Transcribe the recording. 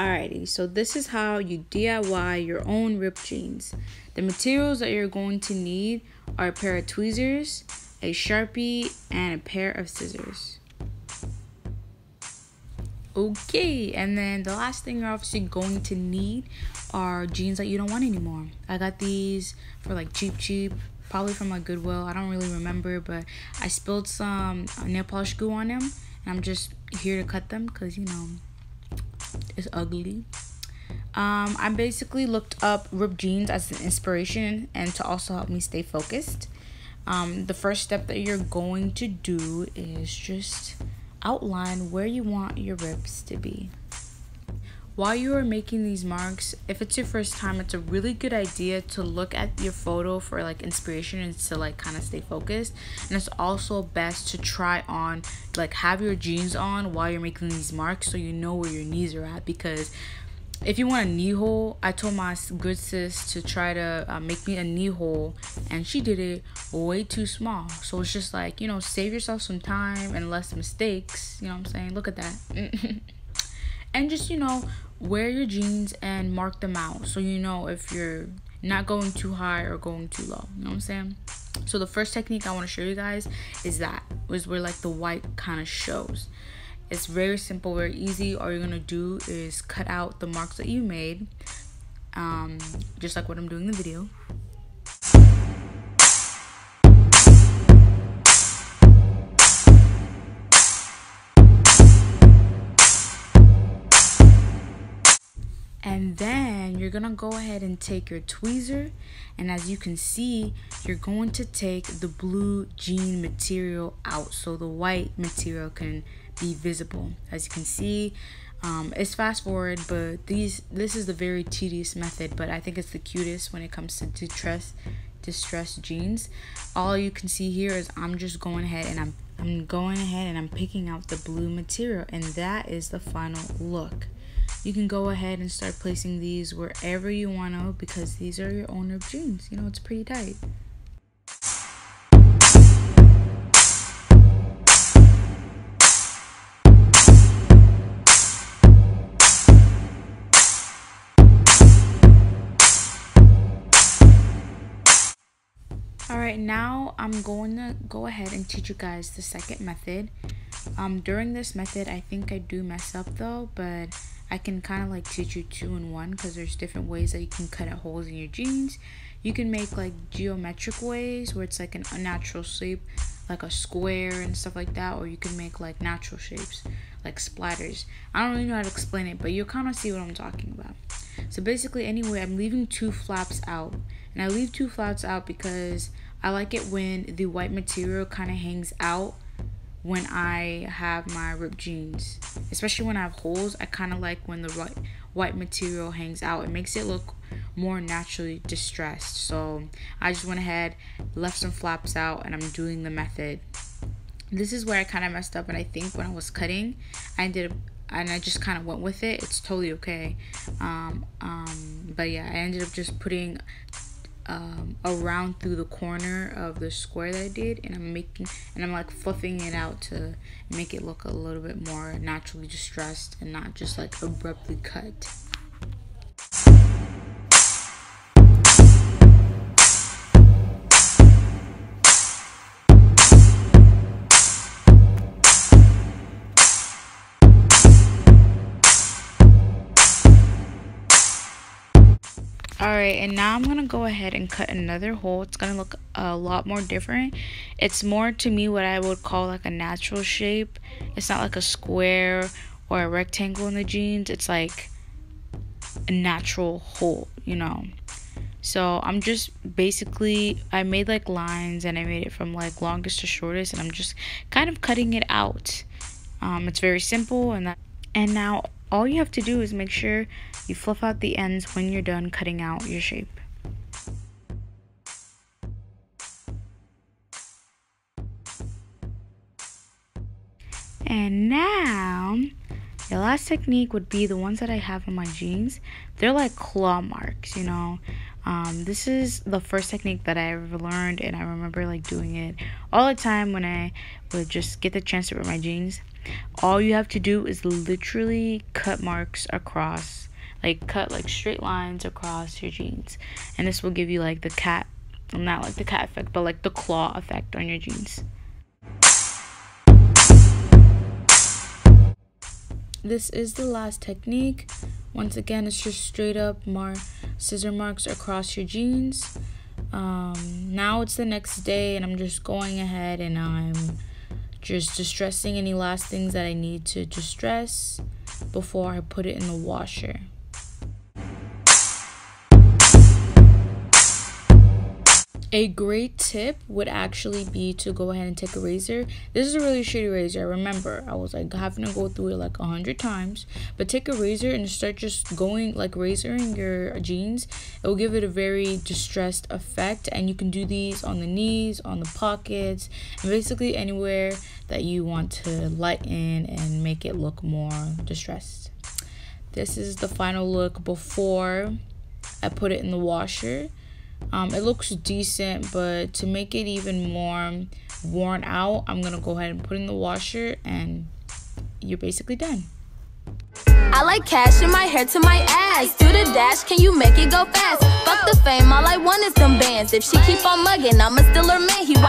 Alrighty, so this is how you DIY your own ripped jeans. The materials that you're going to need are a pair of tweezers, a Sharpie, and a pair of scissors. Okay, and then the last thing you're obviously going to need are jeans that you don't want anymore. I got these for like cheap, probably from a Goodwill. I don't really remember, but I spilled some nail polish glue on them, and I'm just here to cut them because, you know, it's ugly. I basically looked up ripped jeans as an inspiration and to also help me stay focused. The first step that you're going to do is just outline where you want your rips to be. While you are making these marks, if it's your first time, it's a really good idea to look at your photo for like inspiration and to like kind of stay focused. And it's also best to try on, like, have your jeans on while you're making these marks so you know where your knees are at, because if you want a knee hole, I told my good sis to try to make me a knee hole, and she did it way too small. So it's just like, you know, save yourself some time and less mistakes. You know what I'm saying? Look at that. And just, you know, wear your jeans and mark them out so you know if you're not going too high or going too low. You know what I'm saying? So the first technique I want to show you guys is where like the white kind of shows. It's very simple, very easy. All you're gonna do is cut out the marks that you made, just like what I'm doing in the video. And then you're gonna go ahead and take your tweezer, and as you can see, you're going to take the blue jean material out so the white material can be visible. As you can see, it's fast forward, but this is the very tedious method, but I think it's the cutest when it comes to distressed jeans. All you can see here is I'm just going ahead and I'm picking out the blue material, and that is the final look. You can go ahead and start placing these wherever you want to, because these are your own ripped jeans. You know, it's pretty tight. Alright, now I'm going to go ahead and teach you guys the second method. During this method, I think I do mess up though, but I can kind of like teach you 2 in 1, because there's different ways that you can cut out holes in your jeans. You can make like geometric ways where it's like an unnatural shape, like a square and stuff like that, or you can make like natural shapes like splatters. I don't really know how to explain it, but you'll kind of see what I'm talking about. So basically, anyway, I'm leaving 2 flaps out, and I leave 2 flaps out because I like it when the white material kind of hangs out when I have my ripped jeans. Especially when I have holes, I kind of like when the white material hangs out. It makes it look more naturally distressed. So I just went ahead, left some flaps out, and I'm doing the method. This is where I kind of messed up, and I think when I was cutting, I just kind of went with it. It's totally okay. But yeah, I ended up just putting around through the corner of the square that I did, and I'm like fluffing it out to make it look a little bit more naturally distressed and not just like abruptly cut. Alright, and now I'm going to go ahead and cut another hole. It's going to look a lot more different. It's more, to me, what I would call like a natural shape. It's not like a square or a rectangle in the jeans. It's like a natural hole, you know. So I'm just basically, I made like lines, and I made it from like longest to shortest, and I'm just kind of cutting it out. It's very simple, and now all you have to do is make sure you fluff out the ends when you're done cutting out your shape. And now The last technique would be the ones that I have on my jeans. They're like claw marks, you know. This is the first technique that I ever learned, and I remember like doing it all the time when I would just get the chance to wear my jeans. All you have to do is literally cut marks across, like cut like straight lines across your jeans, and this will give you like the cat, not like the cat effect, but like the claw effect on your jeans. This is the last technique. Once again, it's just straight up scissor marks across your jeans. Now it's the next day, and I'm just going ahead and I'm just distressing any last things that I need to distress before I put it in the washer. A great tip would actually be to go ahead and take a razor. This is a really shitty razor. Remember, I was like having to go through it like 100 times. But take a razor and start just going like razoring your jeans. It will give it a very distressed effect. And you can do these on the knees, on the pockets, and basically anywhere that you want to lighten and make it look more distressed. This is the final look before I put it in the washer. It looks decent, but to make it even more worn out, I'm gonna go ahead and put it in the washer, and you're basically done. I like cash in my hair to my ass. Do the dash, can you make it go fast? Fuck the fame, all I want is them bands. If she keep on mugging, I'ma still her man.